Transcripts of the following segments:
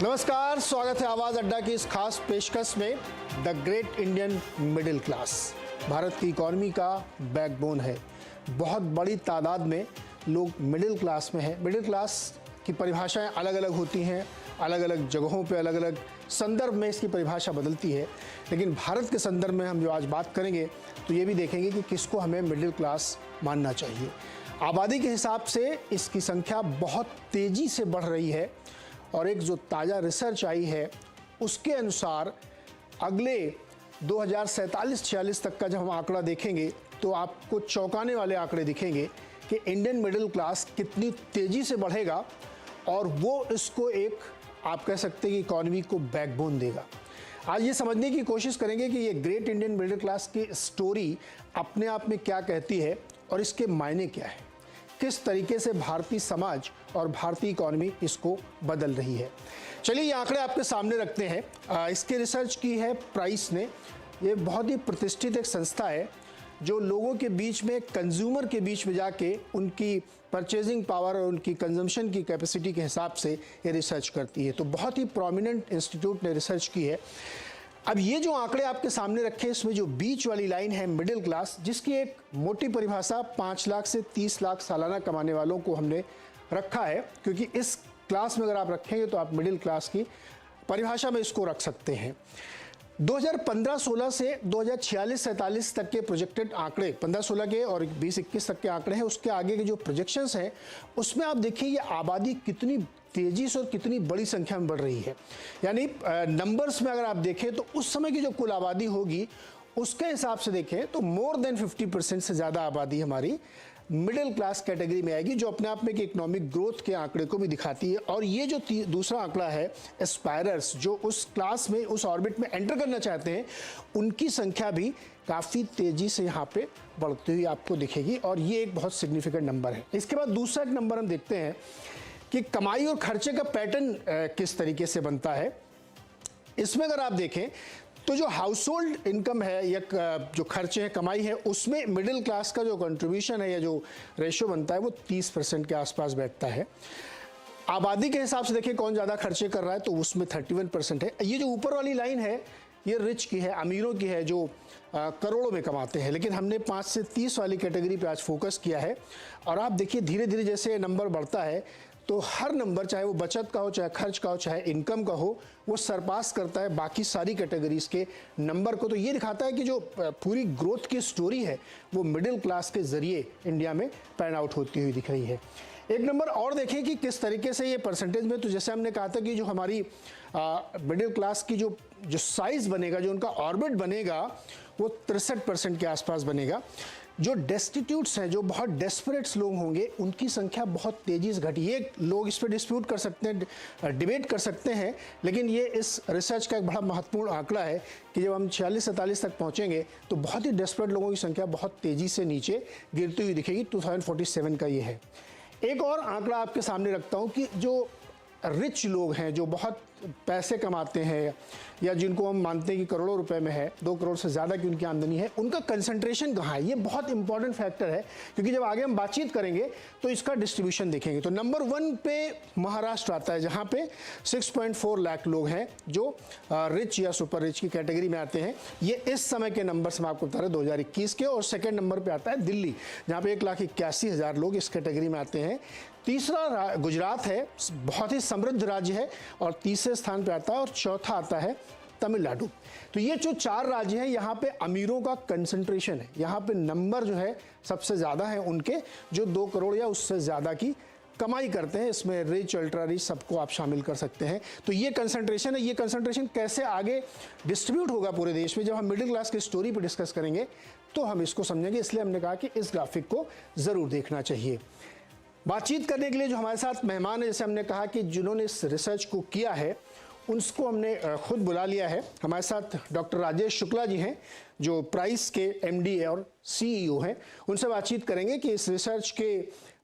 नमस्कार, स्वागत है आवाज अड्डा की इस खास पेशकश में। The great Indian middle class Bharat की इकॉनमी का बैकबोन है। बहुत बड़ी तादाद में लोग मिडिल क्लास में हैं। मिडिल क्लास की परिभाषाएं अलग अलग होती हैं, अलग अलग जगहों पे अलग अलग संदर्भ में इसकी परिभाषा बदलती है। लेकिन भारत के संदर्भ में हम जो आज बात करेंगे तो ये भी देखेंगे कि किसको हमें मिडिल क्लास मानना चाहिए। आबादी के हिसाब से इसकी संख्या बहुत तेज़ी से बढ़ रही है और एक जो ताज़ा रिसर्च आई है उसके अनुसार अगले 2047-46 तक का जब हम आंकड़ा देखेंगे तो आपको चौंकाने वाले आंकड़े दिखेंगे कि इंडियन मिडिल क्लास कितनी तेज़ी से बढ़ेगा और वो इसको एक आप कह सकते हैं कि इकॉनमी को बैकबोन देगा। आज ये समझने की कोशिश करेंगे कि ये ग्रेट इंडियन मिडिल क्लास की स्टोरी अपने आप में क्या कहती है और इसके मायने क्या है, किस तरीके से भारतीय समाज और भारतीय इकॉनमी इसको बदल रही है। चलिए ये आंकड़े आपके सामने रखते हैं। इसके रिसर्च की है प्राइस ने। ये बहुत ही प्रतिष्ठित एक संस्था है जो लोगों के बीच में, कंज्यूमर के बीच में जाके उनकी परचेजिंग पावर और उनकी कंजम्पशन की कैपेसिटी के हिसाब से ये रिसर्च करती है। तो बहुत ही प्रोमिनेंट इंस्टीट्यूट ने रिसर्च की है। अब ये जो आंकड़े आपके सामने रखे, इसमें जो बीच वाली लाइन है मिडिल क्लास, जिसकी एक मोटी परिभाषा 5 लाख से 30 लाख सालाना कमाने वालों को हमने रखा है, क्योंकि इस क्लास में अगर आप रखेंगे तो आप मिडिल क्लास की परिभाषा में इसको रख सकते हैं। 2015-16 से 2046-47 तक के प्रोजेक्टेड आंकड़े, 15-16 के और 20-21 तक के आंकड़े हैं, उसके आगे के जो प्रोजेक्शंस हैं उसमें आप देखिए ये आबादी कितनी तेजी से और कितनी बड़ी संख्या में बढ़ रही है। यानी नंबर्स में अगर आप देखें तो उस समय की जो कुल आबादी होगी उसके हिसाब से देखें तो मोर देन 50% से ज़्यादा आबादी हमारी मिडिल क्लास कैटेगरी में आएगी, जो अपने आप में एक इकोनॉमिक ग्रोथ के आंकड़े को भी दिखाती है। और ये जो दूसरा आंकड़ा है एस्पायरर्स, जो उस क्लास में, उस ऑर्बिट में एंटर करना चाहते हैं, उनकी संख्या भी काफ़ी तेज़ी से यहाँ पे बढ़ती हुई आपको दिखेगी और ये एक बहुत सिग्निफिकेंट नंबर है। इसके बाद दूसरा एक नंबर हम देखते हैं कि कमाई और खर्चे का पैटर्न किस तरीके से बनता है। इसमें अगर आप देखें तो जो हाउस होल्ड इनकम है या जो खर्चे हैं, कमाई है, उसमें मिडिल क्लास का जो कंट्रीब्यूशन है या जो रेशियो बनता है वो 30% के आसपास बैठता है। आबादी के हिसाब से देखिए कौन ज़्यादा खर्चे कर रहा है तो उसमें 31% है। ये जो ऊपर वाली लाइन है ये रिच की है, अमीरों की है, जो करोड़ों में कमाते हैं। लेकिन हमने 5 से 30 वाली कैटेगरी पे आज फोकस किया है और आप देखिए धीरे धीरे जैसे नंबर बढ़ता है तो हर नंबर, चाहे वो बचत का हो, चाहे खर्च का हो, चाहे इनकम का हो, वो सरपास करता है बाकी सारी कैटेगरीज के नंबर को। तो ये दिखाता है कि जो पूरी ग्रोथ की स्टोरी है वो मिडिल क्लास के जरिए इंडिया में पैन आउट होती हुई दिख रही है। एक नंबर और देखें कि किस तरीके से ये परसेंटेज में, तो जैसे हमने कहा था कि जो हमारी मिडिल क्लास की जो साइज बनेगा, जो उनका ऑर्बिट बनेगा, वो 63% के आसपास बनेगा। जो डेस्टिट्यूट्स हैं, जो बहुत डेस्परेट्स लोग होंगे, उनकी संख्या बहुत तेज़ी से घटी। ये लोग इस पर डिस्प्यूट कर सकते हैं, डिबेट कर सकते हैं, लेकिन ये इस रिसर्च का एक बड़ा महत्वपूर्ण आंकड़ा है कि जब हम 46-47 तक पहुंचेंगे तो बहुत ही डेस्परेट लोगों की संख्या बहुत तेज़ी से नीचे गिरती हुई दिखेगी। 2047 का ये है। एक और आंकड़ा आपके सामने रखता हूँ कि जो रिच लोग हैं, जो बहुत पैसे कमाते हैं या जिनको हम मानते हैं कि करोड़ों रुपए में है, 2 करोड़ से ज़्यादा की उनकी आमदनी है, उनका कंसंट्रेशन कहाँ है, ये बहुत इंपॉर्टेंट फैक्टर है, क्योंकि जब आगे हम बातचीत करेंगे तो इसका डिस्ट्रीब्यूशन देखेंगे। तो नंबर 1 पे महाराष्ट्र आता है, जहाँ पे 6.4 लाख लोग हैं जो रिच या सुपर रिच की कैटेगरी में आते हैं। ये इस समय के नंबर से मैं आपको बता रहा हूँ 2021 के। और सेकेंड नंबर पर आता है दिल्ली, जहाँ पे 1,81,000 लोग इस कैटेगरी में आते हैं। तीसरा गुजरात है, बहुत ही समृद्ध राज्य है, और तीसरे स्थान पे आता है, और चौथा आता है तमिलनाडु। तो ये जो 4 राज्य हैं, यहाँ पे अमीरों का कंसंट्रेशन है। यहाँ पे नंबर जो है सबसे ज़्यादा है उनके, जो 2 करोड़ या उससे ज़्यादा की कमाई करते हैं। इसमें रिच, अल्ट्रा रिच सबको आप शामिल कर सकते हैं। तो ये कंसंट्रेशन है। ये कंसंट्रेशन कैसे आगे डिस्ट्रीब्यूट होगा पूरे देश में, जब हम मिडिल क्लास की स्टोरी पर डिस्कस करेंगे तो हम इसको समझेंगे। इसलिए हमने कहा कि इस ग्राफिक को ज़रूर देखना चाहिए। बातचीत करने के लिए जो हमारे साथ मेहमान है, जैसे हमने कहा कि जिन्होंने इस रिसर्च को किया है, उनको हमने खुद बुला लिया है। हमारे साथ डॉक्टर राजेश शुक्ला जी हैं, जो प्राइस के एमडी और सीईओ हैं। उनसे बातचीत करेंगे कि इस रिसर्च के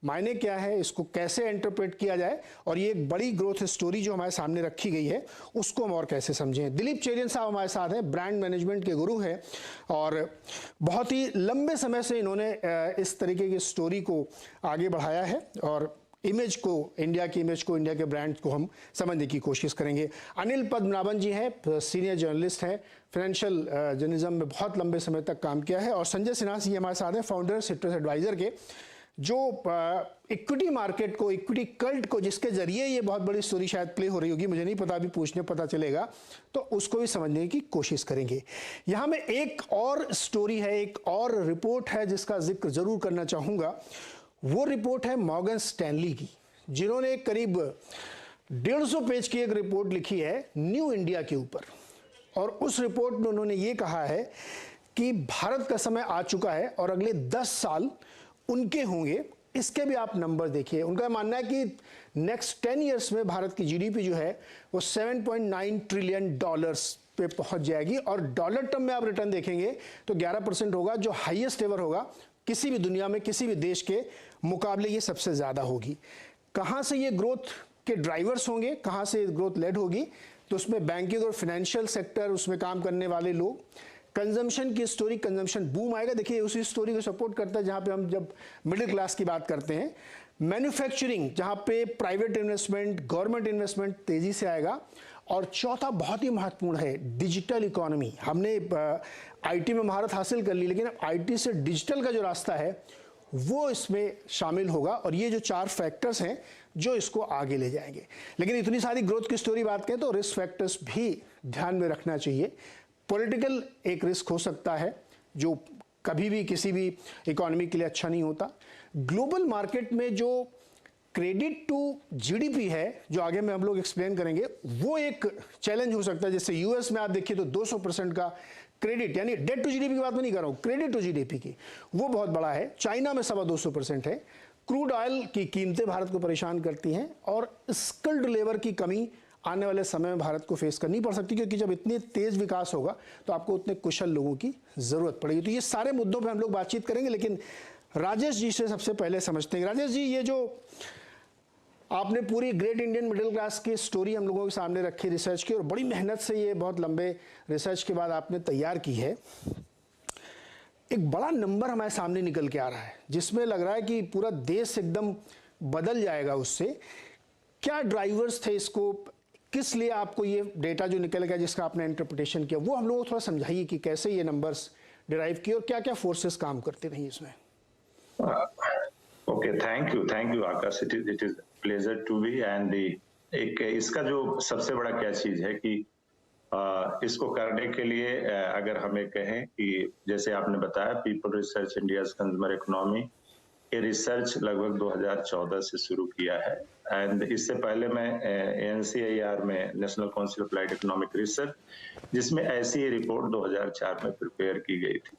मायने क्या है, इसको कैसे इंटरप्रेट किया जाए, और ये एक बड़ी ग्रोथ स्टोरी जो हमारे सामने रखी गई है उसको हम और कैसे समझें। दिलीप चेरियन साहब हमारे साथ हैं, ब्रांड मैनेजमेंट के गुरु हैं, और बहुत ही लंबे समय से इन्होंने इस तरीके की स्टोरी को आगे बढ़ाया है और इमेज को, इंडिया की इमेज को, इंडिया के ब्रांड को हम समझने की कोशिश करेंगे। अनिल पद्मनाभन जी हैं, सीनियर जर्नलिस्ट हैं, फाइनेंशियल जर्नलिज्म में बहुत लंबे समय तक काम किया है। और संजय सिन्हा जी हमारे साथ हैं, फाउंडर सिट्रस एडवाइजर के, जो इक्विटी मार्केट को, इक्विटी कल्ट को, जिसके जरिए ये बहुत बड़ी स्टोरी शायद प्ले हो रही होगी, मुझे नहीं पता, अभी पूछने पता चलेगा, तो उसको भी समझने की कोशिश करेंगे। यहाँ में एक और स्टोरी है, एक और रिपोर्ट है जिसका जिक्र जरूर करना चाहूँगा। वो रिपोर्ट है मॉर्गन स्टैनली की, जिन्होंने करीब 150 पेज की एक रिपोर्ट लिखी है न्यू इंडिया के ऊपर। और उस रिपोर्ट में उन्होंने ये कहा है कि भारत का समय आ चुका है और अगले 10 साल उनके होंगे। इसके भी आप नंबर देखिए। उनका मानना है कि नेक्स्ट 10 ईयर्स में भारत की जीडीपी जो है वो $7.9 ट्रिलियन पे पहुंच जाएगी। और डॉलर टर्म में आप रिटर्न देखेंगे तो 11% होगा, जो हाईएस्ट एवर होगा किसी भी दुनिया में, किसी भी देश के मुकाबले ये सबसे ज़्यादा होगी। कहाँ से ये ग्रोथ के ड्राइवर्स होंगे, कहाँ से ग्रोथ लेड होगी, तो उसमें बैंकिंग और फाइनेंशियल सेक्टर, उसमें काम करने वाले लोग, कंजम्पशन की स्टोरी, कंजम्पशन बूम आएगा। देखिए उसी स्टोरी को सपोर्ट करता है जहाँ पे हम जब मिडिल क्लास की बात करते हैं। मैन्युफैक्चरिंग, जहाँ पे प्राइवेट इन्वेस्टमेंट, गवर्नमेंट इन्वेस्टमेंट तेजी से आएगा। और चौथा बहुत ही महत्वपूर्ण है डिजिटल इकोनॉमी। हमने आईटी में महारत हासिल कर ली, लेकिन आईटी से डिजिटल का जो रास्ता है वो इसमें शामिल होगा। और ये जो 4 फैक्टर्स हैं जो इसको आगे ले जाएंगे। लेकिन इतनी सारी ग्रोथ की स्टोरी बात करें तो रिस्क फैक्टर्स भी ध्यान में रखना चाहिए। पॉलिटिकल एक रिस्क हो सकता है जो कभी भी किसी भी इकोनॉमी के लिए अच्छा नहीं होता। ग्लोबल मार्केट में जो क्रेडिट टू जीडीपी है, जो आगे में हम लोग एक्सप्लेन करेंगे, वो एक चैलेंज हो सकता है। जैसे यूएस में आप देखिए तो 200% का क्रेडिट, यानी डेट टू जीडीपी की बात मैं नहीं कर रहा हूँ, क्रेडिट टू जीडीपी की, वो बहुत बड़ा है। चाइना में 225% है। क्रूड ऑयल की कीमतें भारत को परेशान करती हैं। और स्किल्ड लेबर की कमी आने वाले समय में भारत को फेस करनी पड़ सकती है, क्योंकि जब इतनी तेज विकास होगा तो आपको उतने कुशल लोगों की जरूरत पड़ेगी। तो ये सारे मुद्दों पे हम लोग बातचीत करेंगे, लेकिन राजेश जी से सबसे पहले समझते हैं। राजेश जी, ये जो आपने पूरी ग्रेट इंडियन मिडिल क्लास की स्टोरी हम लोगों के सामने रखी रिसर्च की, और बड़ी मेहनत से ये बहुत लंबे रिसर्च के बाद आपने तैयार की है, एक बड़ा नंबर हमारे सामने निकल के आ रहा है जिसमें लग रहा है कि पूरा देश एकदम बदल जाएगा उससे। क्या ड्राइवर्स थे इसको, किस लिए आपको ये डेटा जो निकल गया जिसका आपने इंटरप्रिटेशन किया, वो हम लोगों को थोड़ा समझाइए कि कैसे ये नंबर्स डिराइव किए और क्या क्या फोर्सेस काम करते रही इसमें। Okay, thank you Akash, it is pleasure to be. And एक इसका जो सबसे बड़ा क्या चीज है कि इसको करने के लिए अगर हमें कहें कि जैसे आपने बताया people research India's consumer economy, ये रिसर्च लगभग 2014 से शुरू किया है। एंड इससे पहले मैं NCIR में national council of applied economic research, जिसमें ऐसी ही रिपोर्ट 2004 में प्रिपेयर की गई थी।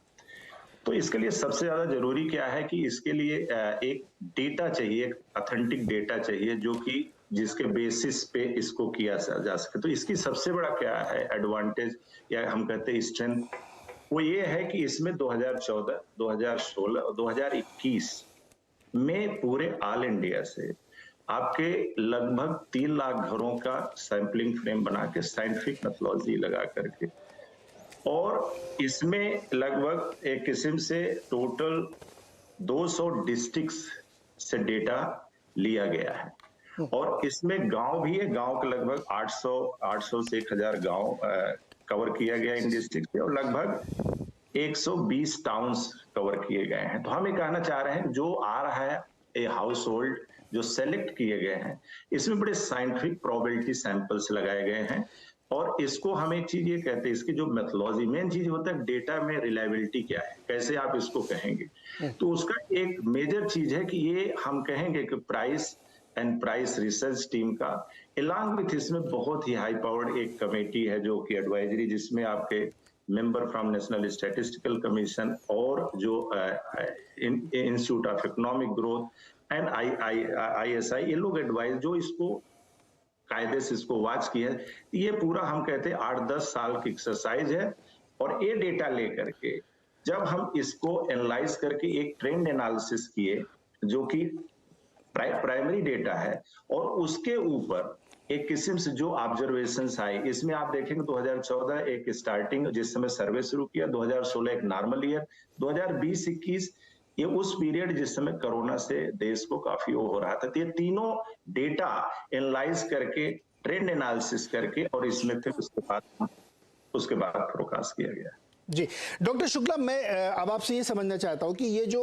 तो इसके लिए सबसे ज्यादा जरूरी क्या है कि इसके लिए एक डेटा चाहिए, एक ऑथेंटिक डेटा चाहिए, जो कि जिसके बेसिस पे इसको किया जा सके। तो इसकी सबसे बड़ा क्या है एडवांटेज, या हम कहते हैं स्ट्रेंथ, वो ये है कि इसमें 2014, 2016 और 2021 में पूरे ऑल इंडिया से आपके लगभग 3 लाख घरों का सैंपलिंग फ्रेम बना के साइंटिफिक मेथोडोलॉजी लगा करके, और इसमें लगभग एक किस्म से टोटल 200 डिस्ट्रिक्ट्स से डेटा लिया गया है। और इसमें गांव भी है, गांव के लगभग 800 से 1000 गांव कवर किया गया इन डिस्ट्रिक्ट से, और लगभग 120 टाउन्स कवर किए गए हैं। तो हम ये कहना चाह रहे हैं जो आ रहा है ए हाउस होल्ड जो सेलेक्ट किए गए हैं, इसमें बड़े साइंटिफिक प्रोबेबिलिटी सैंपल्स लगाए गए हैं। और इसको हम एक चीज ये कहते हैं, इसकी जो मेथोडोलॉजी, मेन चीज होता है डेटा में रिलायबिलिटी क्या है, कैसे आप इसको कहेंगे। तो उसका एक मेजर चीज है कि ये हम कहेंगे कि price and price research team का अलॉन्ग विथ इसमें बहुत ही हाई पावर्ड एक कमेटी है जो कि एडवाइजरी, जिसमें आपके member from national statistical commission और जो institute of economic growth and ISI, ये लोग एडवाइज जो इसको कायदे से इसको वॉच किया है। ये पूरा हम कहते हैं 8-10 साल की एक्सरसाइज है। और ये डेटा लेकर के जब हम इसको एनालाइज करके एक ट्रेंड एनालिसिस किए जो कि प्राइमरी डेटा है, और उसके ऊपर एक किस्म से जो ऑब्जर्वेशंस आए, इसमें आप देखेंगे 2014 एक स्टार्टिंग जिस समय सर्वे शुरू किया, 2016 एक नॉर्मल ईयर, 2020-21 ये उस पीरियड जिस समय कोरोना से देश को काफी वो हो रहा था। तो ये तीनों डेटा एनालाइज करके, ट्रेंड एनालिसिस करके और इसमें फिर उसके बाद फोरकास्ट किया गया। जी डॉक्टर शुक्ला, मैं अब आपसे ये समझना चाहता हूं कि ये जो